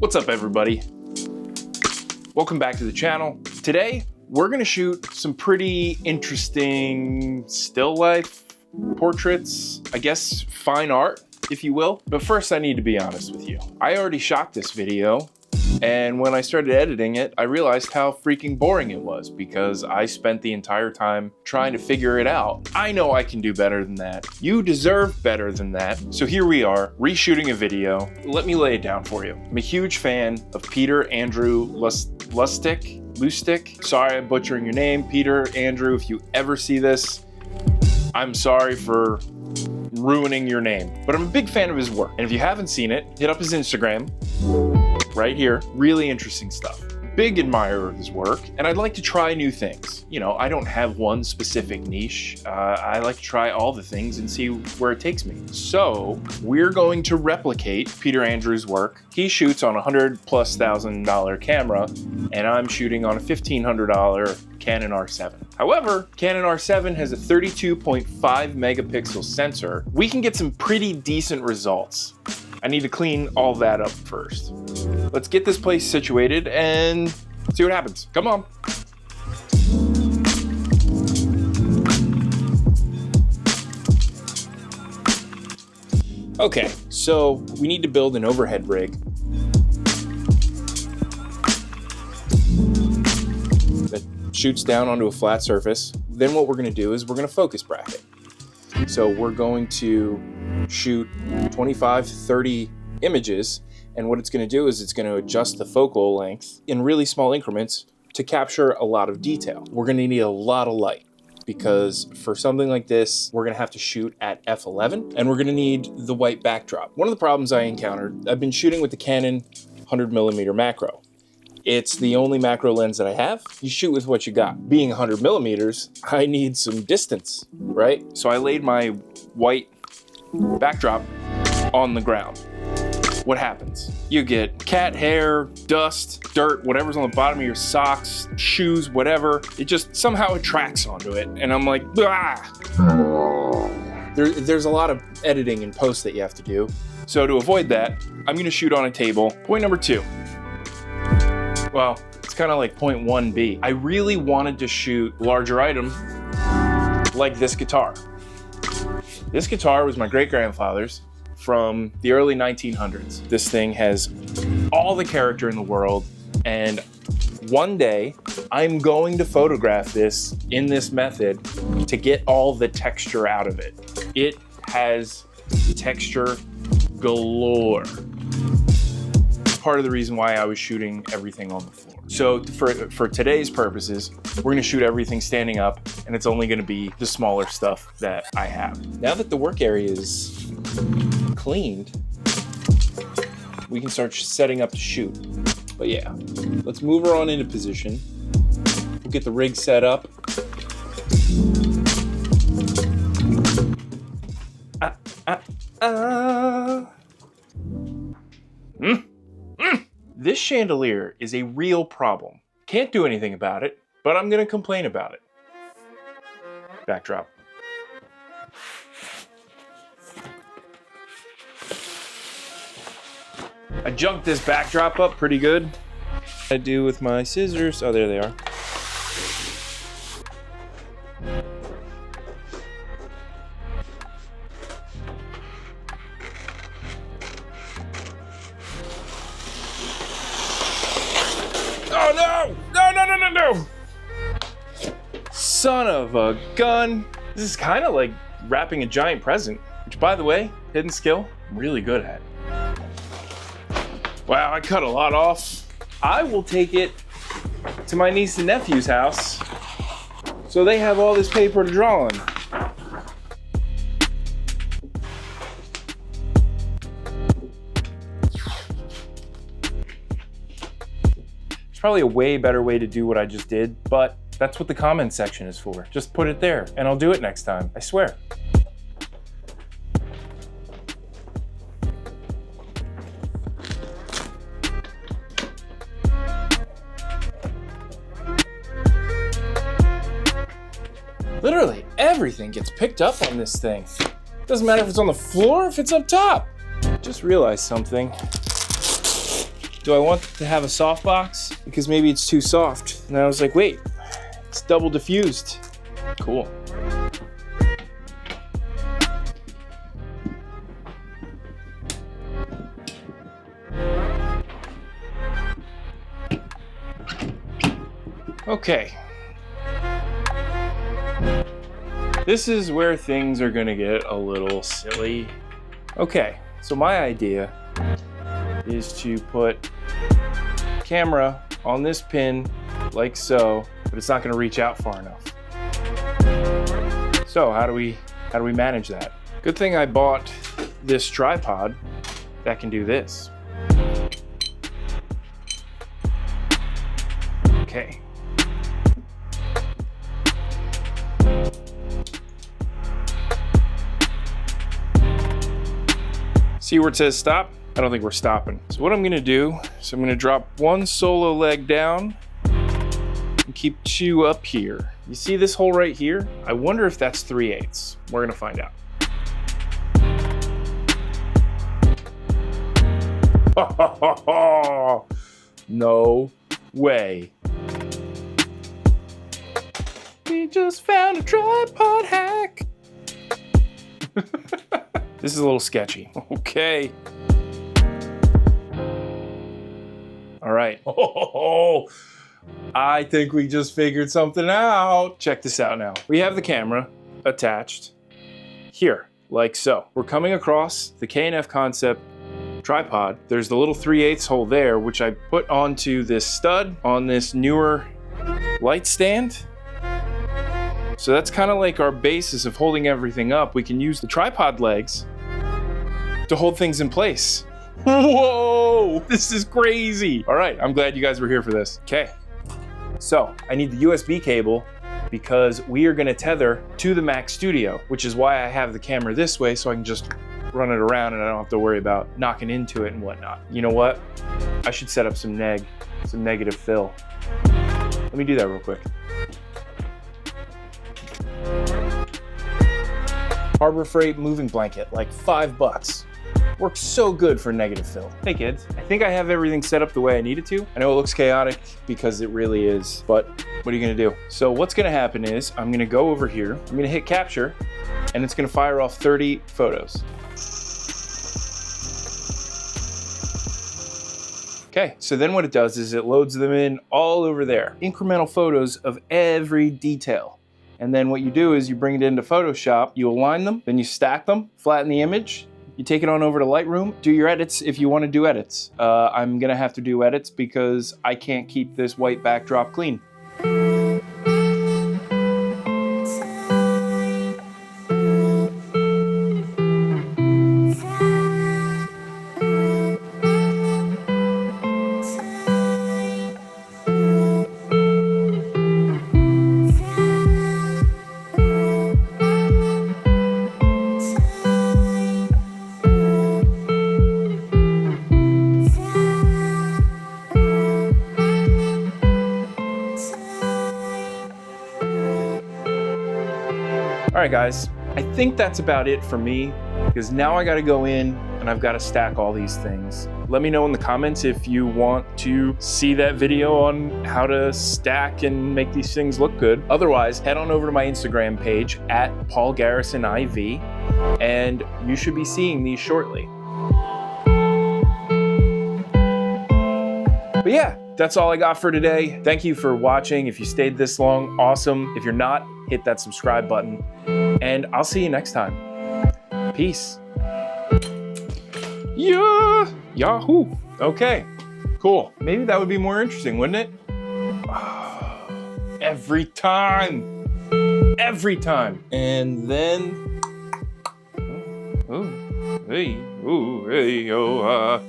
What's up, everybody? Welcome back to the channel. Today, we're gonna shoot some pretty interesting still life portraits, I guess fine art, if you will. But first, I need to be honest with you. I already shot this video, and when I started editing it, I realized how freaking boring it was because I spent the entire time trying to figure it out. I know I can do better than that. You deserve better than that. So here we are, reshooting a video. Let me lay it down for you. I'm a huge fan of Peter Andrew Lusztyk. Sorry I'm butchering your name, Peter Andrew. If you ever see this, I'm sorry for ruining your name. But I'm a big fan of his work. And if you haven't seen it, hit up his Instagram. Right here, really interesting stuff. Big admirer of his work, and I'd like to try new things. You know, I don't have one specific niche. I like to try all the things and see where it takes me. So we're going to replicate Peter Andrew's work. He shoots on a $100,000+ camera, and I'm shooting on a $1,500 Canon R7. However, Canon R7 has a 32.5 megapixel sensor. We can get some pretty decent results. I need to clean all that up first. Let's get this place situated and see what happens. Come on. Okay, so we need to build an overhead rig that shoots down onto a flat surface. Then what we're gonna do is we're gonna focus bracket. So we're going to shoot 25, 30 images, and what it's going to do is it's going to adjust the focal length in really small increments to capture a lot of detail. We're going to need a lot of light because for something like this, we're going to have to shoot at f11, and we're going to need the white backdrop. One of the problems I encountered, I've been shooting with the Canon 100mm macro. It's the only macro lens that I have. You shoot with what you got. Being 100mm, I need some distance, right? So I laid my white backdrop on the ground. What happens? You get cat hair, dust, dirt, whatever's on the bottom of your socks, shoes, whatever. It just somehow attracts onto it. And I'm like, ah! There's a lot of editing and post that you have to do. So to avoid that, I'm gonna shoot on a table. Point number 2. Well, it's kind of like point 1B. I really wanted to shoot larger item like this guitar. This guitar was my great-grandfather's from the early 1900s. This thing has all the character in the world, and one day I'm going to photograph this in this method to get all the texture out of it. It has texture galore. Part of the reason why I was shooting everything on the floor. So for today's purposes, we're gonna shoot everything standing up, and it's only gonna be the smaller stuff that I have. Now that the work area is cleaned, we can start setting up to shoot. But yeah, let's move her on into position. We'll get the rig set up. This chandelier is a real problem. Can't do anything about it, but I'm gonna complain about it. Backdrop. I junked this backdrop up pretty good. I do with my scissors. Oh, there they are. Oh no! No! Son of a gun. This is kind of like wrapping a giant present, which, by the way, hidden skill, I'm really good at. Wow, I cut a lot off. I will take it to my niece and nephew's house so they have all this paper to draw on. Probably a way better way to do what I just did, but that's what the comment section is for. Just put it there and I'll do it next time, I swear. Literally everything gets picked up on this thing. Doesn't matter if it's on the floor or if it's up top. Just realized something. do I want to have a soft box? Because maybe it's too soft. And I was like, wait, it's double diffused. Cool. Okay. This is where things are gonna get a little silly. Okay, so my idea is to put camera on this pin like so, but it's not gonna reach out far enough. So how do we manage that? Good thing I bought this tripod that can do this. Okay. See where it says stop? I don't think we're stopping. So what I'm gonna do is I'm gonna drop one solo leg down and keep two up here. You see this hole right here? I wonder if that's 3/8. We're gonna find out. No way. We just found a tripod hack. This is a little sketchy. Okay. All right. Oh, I think we just figured something out. Check this out now. We have the camera attached here, like so. We're coming across the K&F Concept tripod. There's the little 3/8 hole there, which I put onto this stud on this newer light stand. So that's kind of like our basis of holding everything up. We can use the tripod legs to hold things in place. Whoa, this is crazy. All right, I'm glad you guys were here for this. Okay, so I need the USB cable because we are gonna tether to the Mac Studio, which is why I have the camera this way so I can just run it around and I don't have to worry about knocking into it and whatnot. You know what? I should set up some negative fill. Let me do that real quick. Harbor Freight moving blanket, like $5. Works so good for negative fill. Hey kids, I think I have everything set up the way I need it to. I know it looks chaotic because it really is, but what are you gonna do? So what's gonna happen is I'm gonna go over here, I'm gonna hit capture, and it's gonna fire off 30 photos. Okay, so then what it does is it loads them in all over there. Incremental photos of every detail. And then what you do is you bring it into Photoshop, you align them, then you stack them, flatten the image, you take it on over to Lightroom, do your edits if you want to do edits. I'm gonna have to do edits because I can't keep this white backdrop clean. All right, guys, I think that's about it for me because now I got to go in and I've got to stack all these things. Let me know in the comments if you want to see that video on how to stack and make these things look good. Otherwise, head on over to my Instagram page at PaulGarrisonIV and you should be seeing these shortly. But yeah, that's all I got for today. Thank you for watching. If you stayed this long, awesome. If you're not, hit that subscribe button. And I'll see you next time. Peace. Yeah, Yahoo. Okay, cool. Maybe that would be more interesting, wouldn't it? Every time. Every time. And then, ooh, hey, oh,